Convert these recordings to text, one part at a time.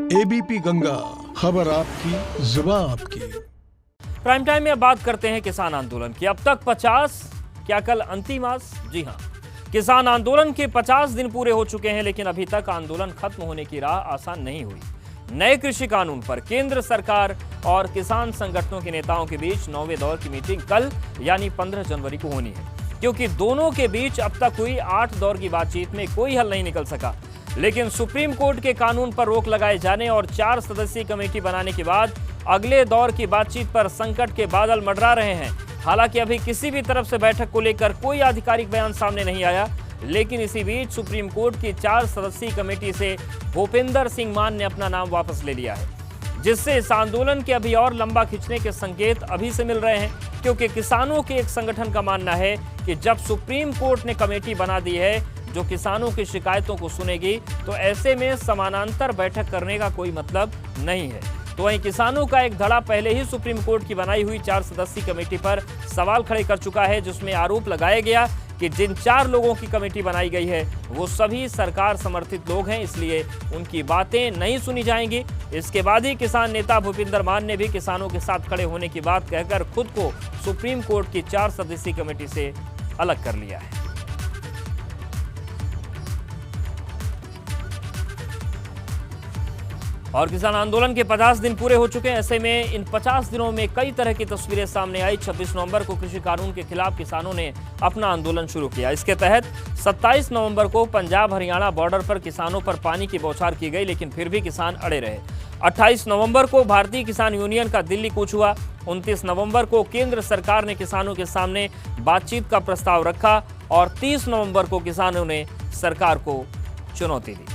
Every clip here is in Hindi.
एबीपी गंगा, खबर आपकी, जुबान आपकी। प्राइम टाइम में अब बात करते हैं किसान आंदोलन की। अब तक 50, क्या कल अंतिम आज? जी हां, किसान आंदोलन के 50 दिन पूरे हो चुके हैं, लेकिन अभी तक आंदोलन खत्म होने की राह आसान नहीं हुई। नए कृषि कानून पर केंद्र सरकार और किसान संगठनों के नेताओं के बीच 9वें दौर की मीटिंग कल यानी 15 जनवरी को होनी है, क्योंकि दोनों के बीच अब तक हुई 8 दौर की बातचीत में कोई हल नहीं निकल सका। लेकिन सुप्रीम कोर्ट के कानून पर रोक लगाए जाने और 4 सदस्यीय कमेटी बनाने के बाद अगले दौर की बातचीत पर संकट के बादल मंडरा रहे हैं। हालांकि अभी किसी भी तरफ से बैठक को लेकर कोई आधिकारिक बयान सामने नहीं आया, लेकिन इसी बीच सुप्रीम कोर्ट की 4 सदस्यीय कमेटी से भूपिंदर सिंह मान ने अपना नाम वापस ले लिया है, जिससे इस आंदोलन के अभी और लंबा खिंचने के संकेत अभी से मिल रहे हैं। क्योंकि किसानों के एक संगठन का मानना है कि जब सुप्रीम कोर्ट ने कमेटी बना दी है जो किसानों की शिकायतों को सुनेगी, तो ऐसे में समानांतर बैठक करने का कोई मतलब नहीं है। तो वहीं किसानों का एक धड़ा पहले ही सुप्रीम कोर्ट की बनाई हुई 4 सदस्यीय कमेटी पर सवाल खड़े कर चुका है, जिसमें आरोप लगाया गया कि जिन 4 लोगों की कमेटी बनाई गई है वो सभी सरकार समर्थित लोग हैं, इसलिए उनकी बातें नहीं सुनी जाएंगी। इसके बाद ही किसान नेता भूपिंदर मान ने भी किसानों के साथ खड़े होने की बात कहकर खुद को सुप्रीम कोर्ट की 4 सदस्यीय कमेटी से अलग कर लिया है। और किसान आंदोलन के 50 दिन पूरे हो चुके हैं। ऐसे में इन 50 दिनों में कई तरह की तस्वीरें सामने आई। 26 नवंबर को कृषि कानून के खिलाफ किसानों ने अपना आंदोलन शुरू किया। इसके तहत 27 नवंबर को पंजाब हरियाणा बॉर्डर पर किसानों पर पानी की बौछार की गई, लेकिन फिर भी किसान अड़े रहे। 28 नवंबर को भारतीय किसान यूनियन का दिल्ली कूच हुआ। 29 नवंबर को केंद्र सरकार ने किसानों के सामने बातचीत का प्रस्ताव रखा और 30 नवंबर को किसानों ने सरकार को चुनौती दी।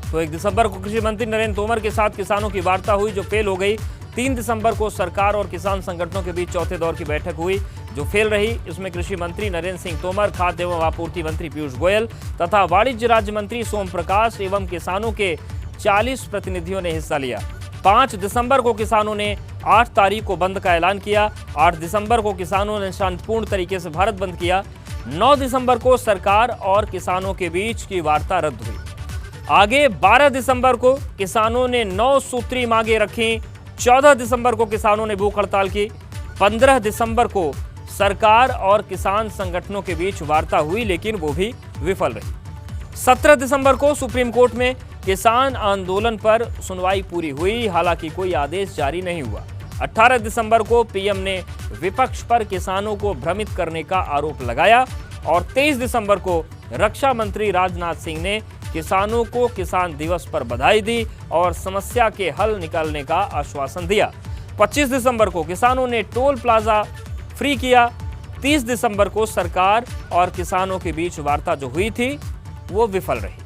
तो 1 दिसंबर को कृषि मंत्री नरेंद्र तोमर के साथ किसानों की वार्ता हुई, जो फेल हो गई। 3 दिसंबर को सरकार और किसान संगठनों के बीच चौथे दौर की बैठक हुई, जो फेल रही। इसमें कृषि मंत्री नरेंद्र सिंह तोमर, खाद्य एवं आपूर्ति मंत्री पीयूष गोयल तथा वाणिज्य राज्य मंत्री सोम प्रकाश एवं किसानों के 40 प्रतिनिधियों ने हिस्सा लिया। 5 दिसंबर को किसानों ने 8 तारीख को बंद का ऐलान किया। 8 दिसंबर को किसानों ने शांतिपूर्ण तरीके से भारत बंद किया। 9 दिसंबर को सरकार और किसानों के बीच की वार्ता रद्द हुई। आगे 12 दिसंबर को किसानों ने 9 सूत्री मांगे रखी। 14 दिसंबर को किसानों ने भूख हड़ताल की। 15 दिसंबर को सरकार और किसान संगठनों के बीच वार्ता हुई, लेकिन वो भी विफल रही। 17 दिसंबर को सुप्रीम कोर्ट में किसान आंदोलन पर सुनवाई पूरी हुई, हालांकि कोई आदेश जारी नहीं हुआ। 18 दिसंबर को पीएम ने विपक्ष पर किसानों को भ्रमित करने का आरोप लगाया और 23 दिसंबर को रक्षा मंत्री राजनाथ सिंह ने किसानों को किसान दिवस पर बधाई दी और समस्या के हल निकालने का आश्वासन दिया। 25 दिसंबर को किसानों ने टोल प्लाजा फ्री किया। 30 दिसंबर को सरकार और किसानों के बीच वार्ता जो हुई थी वो विफल रही।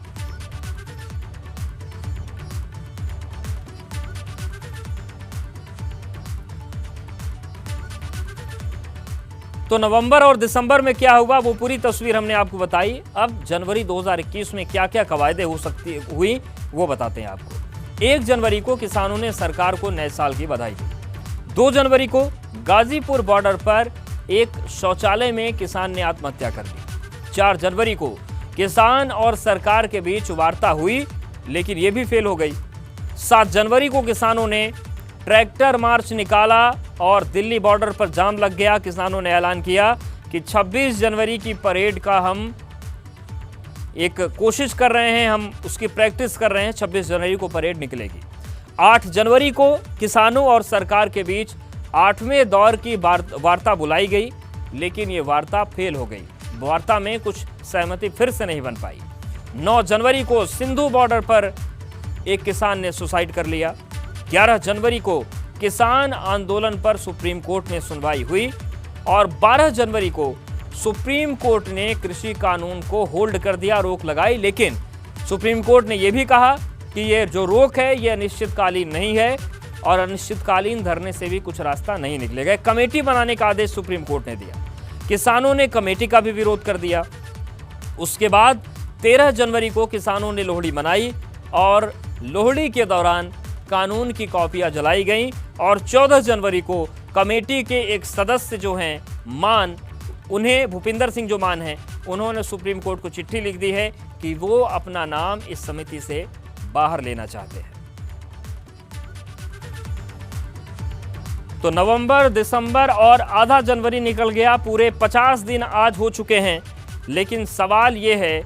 तो नवंबर और दिसंबर में क्या हुआ वो पूरी तस्वीर हमने आपको बताई। अब जनवरी 2021 में क्या क्या कवायदे हुई वो बताते हैं आपको। 1 जनवरी को किसानों ने सरकार को नए साल की बधाई दी। 2 जनवरी को गाजीपुर बॉर्डर पर एक शौचालय में किसान ने आत्महत्या कर ली। 4 जनवरी को किसान और सरकार के बीच वार्ता हुई, लेकिन ये भी फेल हो गई। 7 जनवरी को किसानों ने ट्रैक्टर मार्च निकाला और दिल्ली बॉर्डर पर जाम लग गया। किसानों ने ऐलान किया कि 26 जनवरी की परेड का हम एक कोशिश कर रहे हैं, हम उसकी प्रैक्टिस कर रहे हैं, 26 जनवरी को परेड निकलेगी। 8 जनवरी को किसानों और सरकार के बीच 8वें दौर की वार्ता बुलाई गई, लेकिन ये वार्ता फेल हो गई। वार्ता में कुछ सहमति फिर से नहीं बन पाई। 9 जनवरी को सिंधु बॉर्डर पर एक किसान ने सुसाइड कर लिया। 11 जनवरी को किसान आंदोलन पर सुप्रीम कोर्ट में सुनवाई हुई और 12 जनवरी को सुप्रीम कोर्ट ने कृषि कानून को होल्ड कर दिया, रोक लगाई। लेकिन सुप्रीम कोर्ट ने यह भी कहा कि ये जो रोक है ये अनिश्चितकालीन नहीं है और अनिश्चितकालीन धरने से भी कुछ रास्ता नहीं निकलेगा। कमेटी बनाने का आदेश सुप्रीम कोर्ट ने दिया। किसानों ने कमेटी का भी विरोध कर दिया। उसके बाद 13 जनवरी को किसानों ने लोहड़ी मनाई और लोहड़ी के दौरान कानून की कॉपियां जलाई गईं और 14 जनवरी को कमेटी के एक सदस्य जो हैं मान, उन्हें भूपिंदर सिंह जो मान हैं, उन्होंने सुप्रीम कोर्ट को चिट्ठी लिख दी है कि वो अपना नाम इस समिति से बाहर लेना चाहते हैं। तो नवंबर, दिसंबर और आधा जनवरी निकल गया, पूरे 50 दिन आज हो चुके हैं। लेकिन सवाल यह है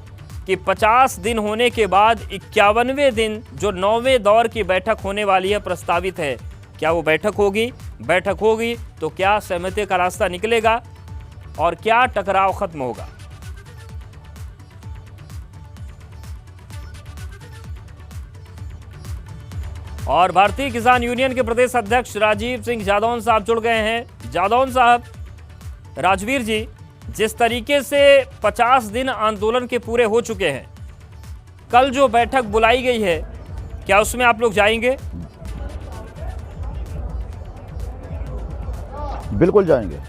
कि 50 दिन होने के बाद 51वें दिन जो 9वें दौर की बैठक होने वाली है प्रस्तावित है, क्या वो बैठक होगी? बैठक होगी तो क्या सहमति का रास्ता निकलेगा और क्या टकराव खत्म होगा? और भारतीय किसान यूनियन के प्रदेश अध्यक्ष राजीव सिंह जादौन साहब जुड़ गए हैं। जादौन साहब, राजवीर जी, जिस तरीके से 50 दिन आंदोलन के पूरे हो चुके हैं, कल जो बैठक बुलाई गई है, क्या उसमें आप लोग जाएंगे? बिल्कुल जाएंगे।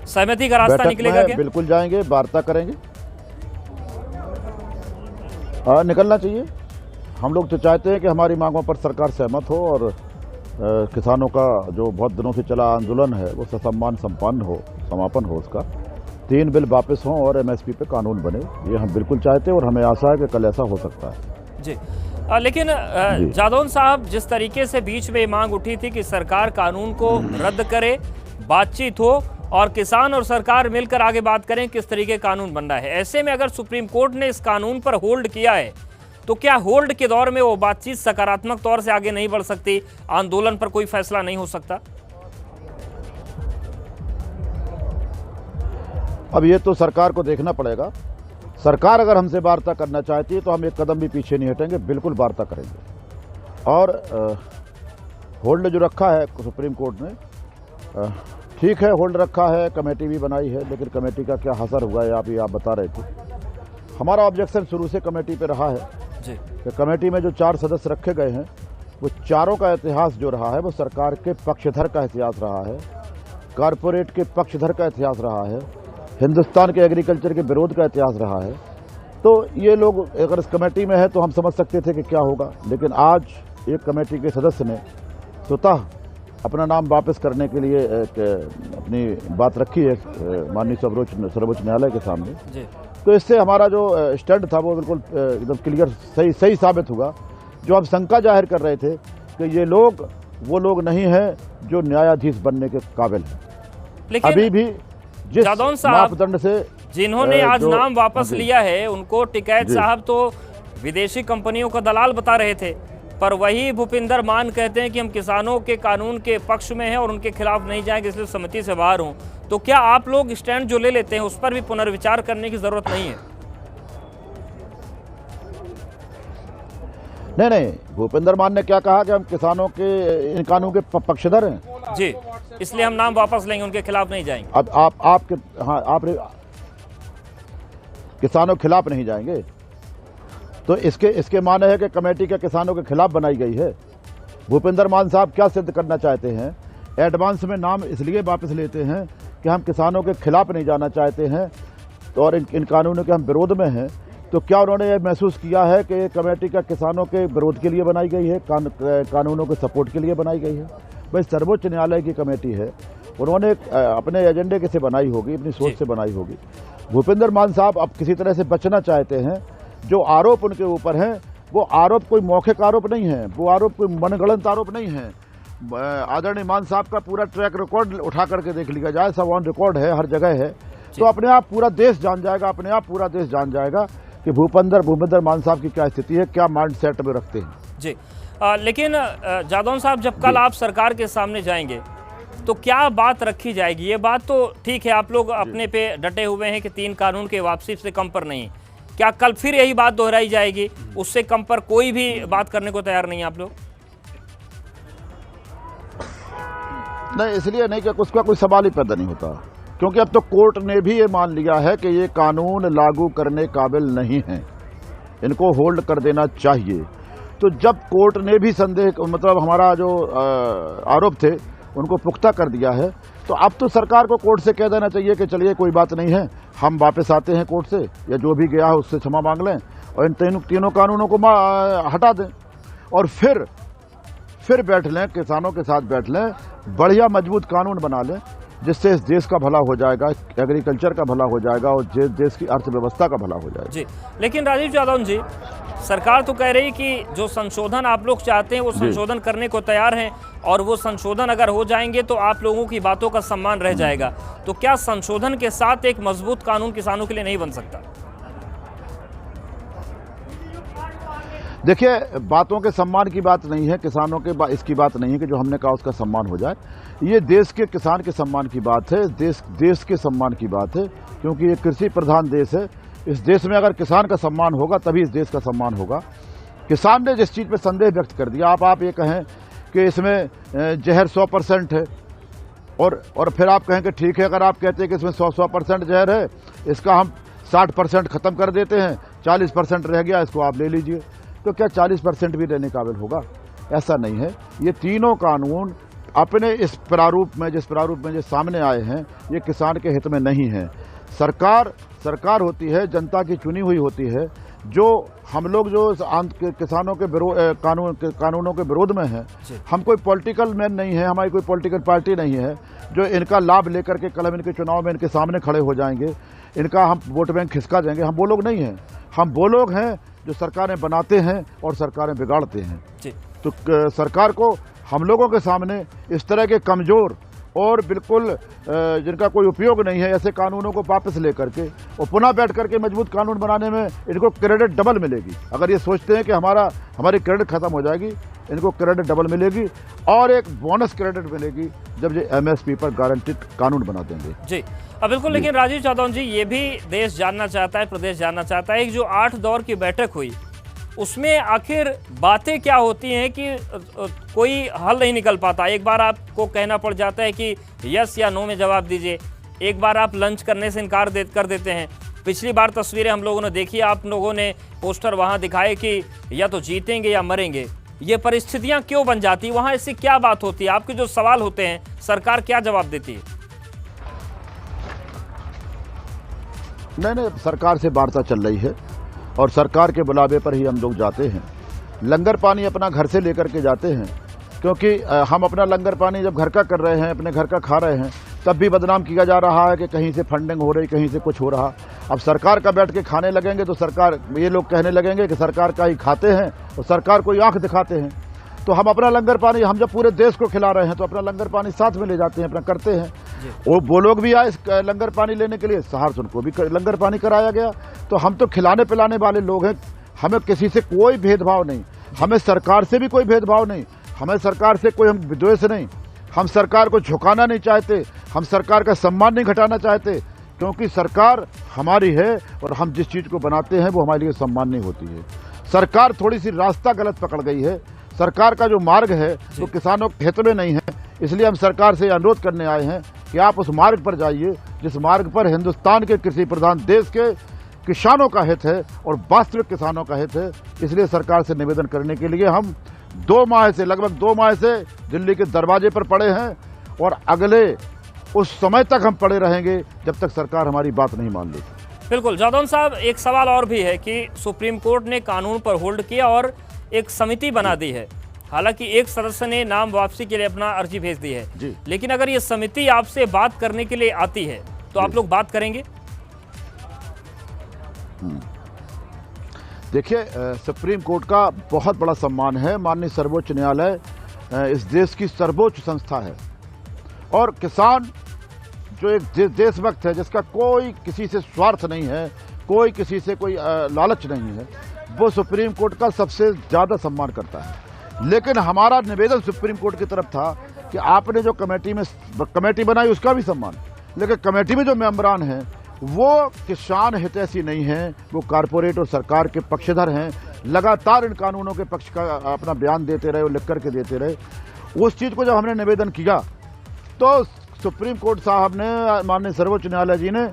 सहमति का रास्ता निकलेगा क्या? बिल्कुल जाएंगे, वार्ता करेंगे। निकलना चाहिए। हम लोग तो चाहते हैं कि हमारी मांगों पर सरकार सहमत हो और किसानों का जो बहुत दिनों से चला आंदोलन है वो ससम्मान संपन्न हो, समापन हो उसका। 3 बिल वापस हों और एमएसपी पे कानून बने, ये हम बिल्कुल चाहते हैं और हमें आशा है कि कल ऐसा हो सकता है। जी, लेकिन जादौन साहब, जिस तरीके से बीच में मांग उठी थी कि सरकार कानून को रद्द करे, बातचीत हो और किसान और सरकार मिलकर आगे बात करें किस तरीके कानून बन रहा है, ऐसे में अगर सुप्रीम कोर्ट ने इस कानून पर होल्ड किया है तो क्या होल्ड के दौर में वो बातचीत सकारात्मक तौर से आगे नहीं बढ़ सकती? आंदोलन पर कोई फैसला नहीं हो सकता? अब ये तो सरकार को देखना पड़ेगा। सरकार अगर हमसे वार्ता करना चाहती है तो हम एक कदम भी पीछे नहीं हटेंगे, बिल्कुल वार्ता करेंगे। और होल्ड जो रखा है सुप्रीम कोर्ट ने, ठीक है, होल्ड रखा है, कमेटी भी बनाई है, लेकिन कमेटी का क्या असर हुआ है आप बता रहे थे। हमारा ऑब्जेक्शन शुरू से कमेटी पे रहा है कि कमेटी में जो 4 सदस्य रखे गए हैं वो चारों का इतिहास जो रहा है वो सरकार के पक्षधर का इतिहास रहा है, कारपोरेट के पक्षधर का इतिहास रहा है, हिंदुस्तान के एग्रीकल्चर के विरोध का इतिहास रहा है। तो ये लोग अगर इस कमेटी में है तो हम समझ सकते थे कि क्या होगा, लेकिन आज एक कमेटी के सदस्य ने स्वतः अपना नाम वापस करने के लिए अपनी बात रखी है माननीय सर्वोच्च न्यायालय के सामने। तो इससे हमारा जो स्टैंड था वो बिल्कुल एकदम क्लियर, सही साबित हुआ। जो हम शंका जाहिर कर रहे थे कि ये लोग वो लोग नहीं हैं जो न्यायाधीश बनने के काबिल हैं, लेकिन अभी भी जिस मापदंड से जिन्होंने आज नाम वापस लिया है उनको टिकैत साहब तो विदेशी कंपनियों का दलाल बता रहे थे, पर वही भूपिंदर मान कहते हैं कि हम किसानों के कानून के पक्ष में हैं और उनके खिलाफ नहीं जाएंगे, इसलिए समिति से बाहर हूं। तो क्या आप लोग स्टैंड जो ले लेते हैं उस पर भी पुनर्विचार करने की जरूरत नहीं है? नहीं, भूपिंदर मान ने क्या कहा कि हम किसानों के इन कानून के पक्षधर हैं जी, इसलिए हम नाम वापस लेंगे, उनके खिलाफ नहीं जाएंगे। अब आप किसानों के खिलाफ नहीं जाएंगे तो इसके माने है कि कमेटी के किसानों के खिलाफ बनाई गई है। भूपिंदर मान साहब क्या सिद्ध करना चाहते हैं? एडवांस में नाम इसलिए वापस लेते हैं कि हम किसानों के खिलाफ नहीं जाना चाहते हैं तो और इन कानूनों के हम विरोध में हैं। तो क्या उन्होंने ये महसूस किया है कि ये कमेटी का किसानों के विरोध के लिए बनाई गई है, कानूनों के सपोर्ट के लिए बनाई गई है? भाई सर्वोच्च न्यायालय की कमेटी है, उन्होंने अपने एजेंडे से बनाई होगी, अपनी सोच से बनाई होगी। भूपिंदर मान साहब अब किसी तरह से बचना चाहते हैं। जो आरोप उनके ऊपर हैं वो आरोप कोई मौखिक आरोप नहीं है, वो आरोप कोई मनगढ़ंत आरोप नहीं है। आदरणीय मान साहब का पूरा ट्रैक रिकॉर्ड उठा करके देख लिया जाए, सब ऑन रिकॉर्ड है, हर जगह है। तो अपने आप पूरा देश जान जाएगा कि भूपिंदर मान साहब की क्या स्थिति है, क्या माइंड सेट में रखते हैं जी। लेकिन जादौन साहब, जब कल आप सरकार के सामने जाएंगे तो क्या बात रखी जाएगी? ये बात तो ठीक है, आप लोग अपने पे डटे हुए हैं कि 3 कानून के वापसी से कम पर नहीं, क्या कल फिर यही बात दोहराई जाएगी? उससे कम पर कोई भी बात करने को तैयार नहीं है आप लोग? नहीं, इसलिए नहीं कि उसका कोई सवाल ही पैदा नहीं होता, क्योंकि अब तो कोर्ट ने भी ये मान लिया है कि ये कानून लागू करने काबिल नहीं है, इनको होल्ड कर देना चाहिए। तो जब कोर्ट ने भी संदेह, मतलब हमारा जो आरोप थे उनको पुख्ता कर दिया है, तो अब तो सरकार को कोर्ट से कह देना चाहिए कि चलिए कोई बात नहीं है, हम वापस आते हैं कोर्ट से, या जो भी गया है उससे क्षमा मांग लें और इन तीनों कानूनों को हटा दें और फिर फिर बैठ लें, किसानों के साथ बैठ लें, बढ़िया मजबूत कानून बना लें, जिससे इस देश का भला हो जाएगा, एग्रीकल्चर का भला हो जाएगा और देश की अर्थव्यवस्था का भला हो जाएगा। जी, लेकिन राजीव जादौन जी, सरकार तो कह रही कि जो संशोधन आप लोग चाहते हैं वो संशोधन करने को तैयार हैं, और वो संशोधन अगर हो जाएंगे तो आप लोगों की बातों का सम्मान रह जाएगा। तो क्या संशोधन के साथ एक मजबूत कानून किसानों के लिए नहीं बन सकता? देखिए, बातों के सम्मान की बात नहीं है, किसानों के इसकी बात नहीं है कि जो हमने कहा उसका सम्मान हो जाए। ये देश के किसान के सम्मान की बात है, देश के सम्मान की बात है, क्योंकि ये कृषि प्रधान देश है। इस देश में अगर किसान का सम्मान होगा तभी इस देश का सम्मान होगा। किसान ने जिस चीज़ पे संदेह व्यक्त कर दिया, आप ये कहें कि इसमें जहर 100% है, और फिर आप कहें कि ठीक है, अगर आप कहते हैं कि इसमें 100% जहर है, इसका हम 60% ख़त्म कर देते हैं, 40% रह गया, इसको आप ले लीजिए, तो क्या 40% भी लेने काबिल होगा? ऐसा नहीं है। ये तीनों कानून अपने इस प्रारूप में, जिस प्रारूप में जो सामने आए हैं, ये किसान के हित में नहीं है। सरकार होती है, जनता की चुनी हुई होती है। जो हम लोग जो किसानों के कानूनों के विरोध में हैं, हम कोई पॉलिटिकल मैन नहीं है, हमारी कोई पॉलिटिकल पार्टी नहीं है जो इनका लाभ लेकर के कल हम इनके चुनाव में इनके सामने खड़े हो जाएंगे, इनका हम वोट बैंक खिसका जाएंगे। हम वो लोग नहीं हैं। हम वो लोग हैं जो सरकारें बनाते हैं और सरकारें बिगाड़ते हैं। तो सरकार को हम लोगों के सामने इस तरह के कमज़ोर और बिल्कुल जिनका कोई उपयोग नहीं है ऐसे कानूनों को वापस लेकर के और पुनः बैठ करके मजबूत कानून बनाने में इनको क्रेडिट डबल मिलेगी। अगर ये सोचते हैं कि हमारी क्रेडिट खत्म हो जाएगी, इनको क्रेडिट डबल मिलेगी, और एक बोनस क्रेडिट मिलेगी जब ये MSP पर गारंटीड कानून बना देंगे। जी, अब बिल्कुल। लेकिन राजीव जादौन जी, ये भी देश जानना चाहता है, प्रदेश जानना चाहता है कि जो 8 दौर की बैठक हुई उसमें आखिर बातें क्या होती हैं कि कोई हल नहीं निकल पाता। एक बार आपको कहना पड़ जाता है कि यस या नो में जवाब दीजिए, एक बार आप लंच करने से इनकार कर देते हैं। पिछली बार तस्वीरें हम लोगों ने देखी, आप लोगों ने पोस्टर वहां दिखाए कि या तो जीतेंगे या मरेंगे। ये परिस्थितियां क्यों बन जाती, वहां ऐसी क्या बात होती है? आपके जो सवाल होते हैं, सरकार क्या जवाब देती है? नहीं, सरकार से वार्ता चल रही है और सरकार के बुलावे पर ही हम लोग जाते हैं। लंगर पानी अपना घर से लेकर के जाते हैं, क्योंकि हम अपना लंगर पानी जब घर का कर रहे हैं, अपने घर का खा रहे हैं, तब भी बदनाम किया जा रहा है कि कहीं से फंडिंग हो रही, कहीं से कुछ हो रहा। अब सरकार का बैठ के खाने लगेंगे तो ये लोग कहने लगेंगे कि सरकार का ही खाते हैं और सरकार को ही आंख दिखाते हैं। तो हम अपना लंगर पानी, हम जब पूरे देश को खिला रहे हैं तो अपना लंगर पानी साथ में ले जाते हैं, अपना करते हैं। वो लोग भी आए लंगर पानी लेने के लिए, सहारनपुर को भी लंगर पानी कराया गया। तो हम तो खिलाने पिलाने वाले लोग हैं, हमें किसी से कोई भेदभाव नहीं, हमें सरकार से भी कोई भेदभाव नहीं, हमें सरकार से कोई हम विद्वेष नहीं, हम सरकार को झुकाना नहीं चाहते, हम सरकार का सम्मान नहीं घटाना चाहते, क्योंकि सरकार हमारी है और हम जिस चीज़ को बनाते हैं वो हमारे लिए सम्मान नहीं होती है। सरकार थोड़ी सी रास्ता गलत पकड़ गई है। सरकार का जो मार्ग है वो किसानों के हित में नहीं है, इसलिए हम सरकार से अनुरोध करने आए हैं कि आप उस मार्ग पर जाइए जिस मार्ग पर हिंदुस्तान के कृषि प्रधान देश के किसानों का हित है और वास्तविक किसानों का हित है। इसलिए सरकार से निवेदन करने के लिए हम लगभग 2 माह से दिल्ली के दरवाजे पर पड़े हैं और अगले उस समय तक हम पड़े रहेंगे जब तक सरकार हमारी बात नहीं मान लेती। बिल्कुल जादौन साहब, एक सवाल और भी है कि सुप्रीम कोर्ट ने कानून पर होल्ड किया और एक समिति बना दी है। हालांकि एक सदस्य ने नाम वापसी के लिए अपना अर्जी भेज दी है, लेकिन अगर ये समिति आपसे बात करने के लिए आती है तो आप लोग बात करेंगे? देखिए, सुप्रीम कोर्ट का बहुत बड़ा सम्मान है। माननीय सर्वोच्च न्यायालय इस देश की सर्वोच्च संस्था है और किसान जो एक देशभक्त है, जिसका कोई किसी से स्वार्थ नहीं है, कोई किसी से कोई लालच नहीं है, वो सुप्रीम कोर्ट का सबसे ज़्यादा सम्मान करता है। लेकिन हमारा निवेदन सुप्रीम कोर्ट की तरफ था कि आपने जो कमेटी बनाई उसका भी सम्मान, लेकिन कमेटी में जो मेंबरान हैं वो किसान हितैषी नहीं हैं, वो कारपोरेट और सरकार के पक्षधर हैं। लगातार इन कानूनों के पक्ष का अपना बयान देते रहे और लिख करके देते रहे। उस चीज़ को जब हमने निवेदन किया तो सुप्रीम कोर्ट साहब ने, माननीय सर्वोच्च न्यायालय जी ने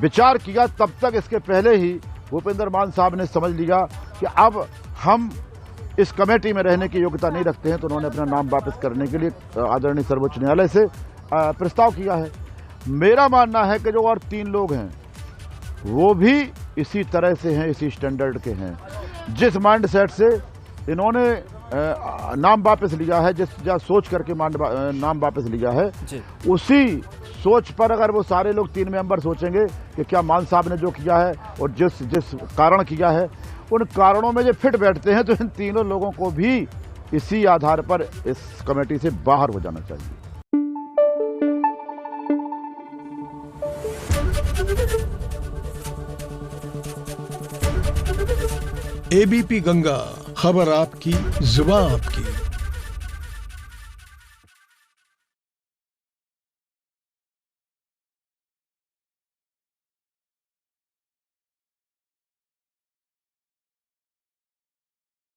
विचार किया। तब तक इसके पहले ही भूपेंद्र मान साहब ने समझ लिया कि अब हम इस कमेटी में रहने की योग्यता नहीं रखते हैं, तो उन्होंने अपना नाम वापस करने के लिए आदरणीय सर्वोच्च न्यायालय से प्रस्ताव किया है। मेरा मानना है कि जो और 3 लोग हैं वो भी इसी तरह से हैं, इसी स्टैंडर्ड के हैं। जिस माइंड सेट से इन्होंने नाम वापस लिया है, जिस सोच करके नाम वापस लिया है, जी। उसी सोच पर अगर वो सारे लोग 3 मेंबर सोचेंगे कि क्या मान साहब ने जो किया है और जिस कारण किया है, उन कारणों में जो फिट बैठते हैं, तो इन तीनों लोगों को भी इसी आधार पर इस कमेटी से बाहर हो जाना चाहिए। एबीपी गंगा, खबर आपकी, जुबान आपकी।